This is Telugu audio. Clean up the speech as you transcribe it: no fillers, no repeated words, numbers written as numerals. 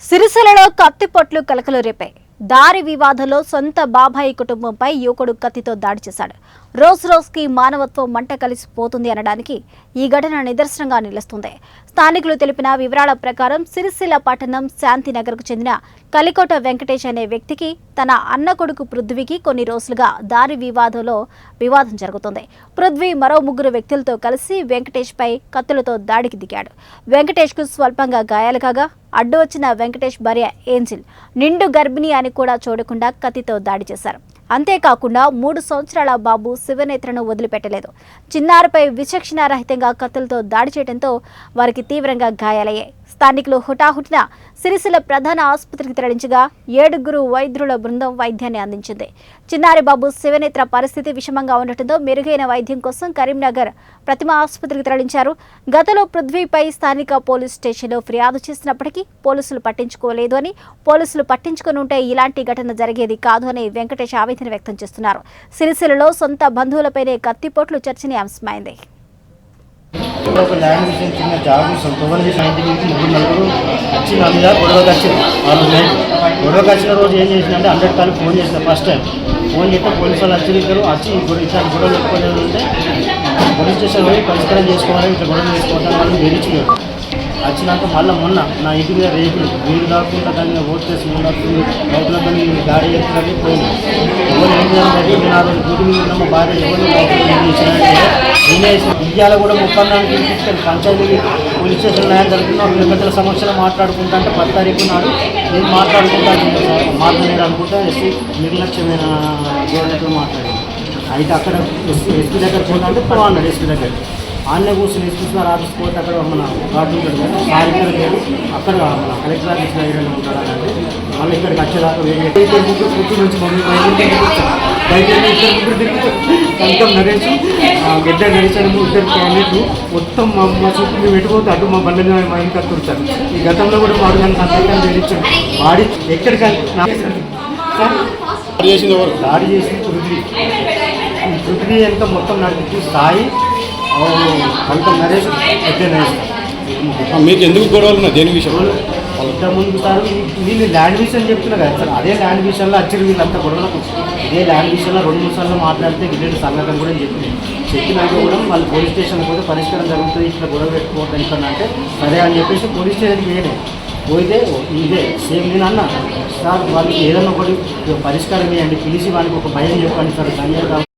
సిరిసిల్లలో కత్తిపొట్లు కలకలు రేపాయి. దారి వివాదంలో సొంత బాబాయి కుటుంబంపై యువకుడు కత్తితో దాడి చేశాడు. రోజు రోజుకి మానవత్వం మంట కలిసిపోతుంది అనడానికి ఈ ఘటన నిదర్శనంగా నిలుస్తుంది. స్థానికులు తెలిపిన వివరాల ప్రకారం సిరిసిల్ల పట్టణం శాంతినగర్కు చెందిన కలికోట వెంకటేష్ అనే వ్యక్తికి తన అన్న కొడుకు పృథ్వీకి కొన్ని రోజులుగా దారి వివాదం జరుగుతుంది. పృథ్వీ మరో ముగ్గురు వ్యక్తులతో కలిసి వెంకటేష్ పై కత్తులతో దాడికి దిగాడు. వెంకటేష్ కు స్వల్పంగా గాయాలు కాగా అడ్డు వచ్చిన వెంకటేష్ భార్య ఏంజిల్ నిండు గర్భిణి అని కూడా చూడకుండా కత్తితో దాడి చేశారు. అంతేకాకుండా 3 సంవత్సరాల బాబు శివనేత్రను వదిలిపెట్టలేదు. చిన్నారిపై విచక్షణారహితంగా కత్తులతో దాడి చేయడంతో వారికి తీవ్రంగా గాయాలయ్యాయి. స్థానికులు హుటాహుటిన సిరిసిల్ల ప్రధాన ఆసుపత్రికి తరలించగా 7 వైద్యుల బృందం వైద్యాన్ని అందించింది. చిన్నారి బాబు శివనేత్ర పరిస్థితి విషమంగా ఉండటంతో మెరుగైన వైద్యం కోసం కరీంనగర్ ప్రతిమ ఆసుపత్రికి తరలించారు. గతంలో పృథ్వీపై స్థానిక పోలీస్ స్టేషన్లో ఫిర్యాదు చేసినప్పటికీ పోలీసులు పట్టించుకోలేదు అని, పోలీసులు పట్టించుకుని ఉంటే ఇలాంటి ఘటన జరిగేది కాదు అని వెంకటేష్ ఆవేదన వ్యక్తం చేస్తున్నారు. సిరిసిల్లలో సొంత బంధువులపైనే కత్తిపోట్లు చర్చనీయాంశమైంది. ఒక ల్యాండ్ విషయం చిన్న జాబ్ విషయం తొమ్మిది విషయం ఇంటికి 3 వచ్చి నా మీద గొడవకి వచ్చింది. ఆ రోజు నైట్ గొడవకి వచ్చిన రోజు ఏం చేసిందంటే 100 కాలు ఫోన్ చేసిన ఫస్ట్ టైం ఫోన్ చేస్తే పోలీసు వాళ్ళు వచ్చారు. వచ్చి ఇట్లాంటి గొడవ చెప్పుకోలేదు అంటే పోలీస్ స్టేషన్ పోయి పరిష్కారం చేసుకోవాలి, ఇట్లా గొడవ చేసుకోవద్దని వాళ్ళు వేరించారు. వచ్చినాక మళ్ళీ మొన్న నా ఇంటి మీద రేపులు వీళ్ళు దాక్కుంటా దాన్ని ఓట్ చేసి ముందు రైతుల దాన్ని గాడి ఎత్తులని పోయింది. ఎవరు ఏం చేయాలంటే నేను ఆ రోజు గుడి మీద ఉన్న భార్య ఎవరు నేనే ఇయ్యాల కూడా ఒప్పందానికి తీసుకొని పంచాయతీ పోలీస్ స్టేషన్ న్యాయం జరుగుతున్న పెద్దల సమస్యలు మాట్లాడుకుంటా అంటే 10 తారీఖు నాడు నేను మాట్లాడుకుంటాను అనుకుంటా ఎస్సీ నిర్లక్ష్యమైన గవర్నమెంట్లో మాట్లాడింది. అయితే అక్కడ ఎస్పీ దగ్గర పోతుంటే అన్నాడు ఎస్పీ దగ్గర ఆన్నే కూర్చొని ఎస్పీఆర్ ఆఫీస్ పోతే అక్కడ మన గార్డు ఉంటాడు కదా సారిక్కడ లేదు అక్కడ మన కలెక్టర్ ఆఫీస్లో ఏదైనా ఉంటాడు అంటే మళ్ళీ ఇక్కడికి వచ్చేదాకా పుట్టి నుంచి మమ్మీ బయట కంకం నరేష్ గడ్డ నరేష్ అని 2 క్యాండిడేట్లు మొత్తం మా చుట్టూ మేము ఎటుపోతే అటు మా బండి మా ఇంటికి అత్తుడుతారు. ఈ గతంలో కూడా మా అడుగు సంతకాన్ని తెలియచాడు వాడి ఎక్కడికైనా దాడి చేసి పృథ్వీ ఎంత మొత్తం నడిపి స్థాయి కొంత నరేష్ పెద్ద నరేష్. మీకు ఎందుకు గొడవలు ఉన్నాయి దేని విషయంలో? ఇంతకుముందు సార్ వీళ్ళు ల్యాండ్ విషయం చెప్తున్నా కదా సార్, అదే ల్యాండ్ విషయంలో వచ్చారు వీళ్ళంతా గొడవలకు. ఇదే ల్యాండ్ విషయంలో 2-3 సార్లు మాట్లాడితే వీళ్ళు సంఘటన కూడా చెప్పినాక కూడా వాళ్ళు పోలీస్ స్టేషన్ పోతే పరిష్కారం జరుగుతుంది, ఇట్లా గొడవ పెట్టుకోవద్దు ఇక్కడ అంటే సరే అని చెప్పేసి పోలీస్ స్టేషన్కి పోయితే ఇదే సేమ్ నేను అన్నా సార్ వాళ్ళకి ఏదైనా ఒకటి పరిష్కారం చేయండి, పిలిచి వాళ్ళకి ఒక భయం చెప్పండి సార్ ధన్యవాదాలు.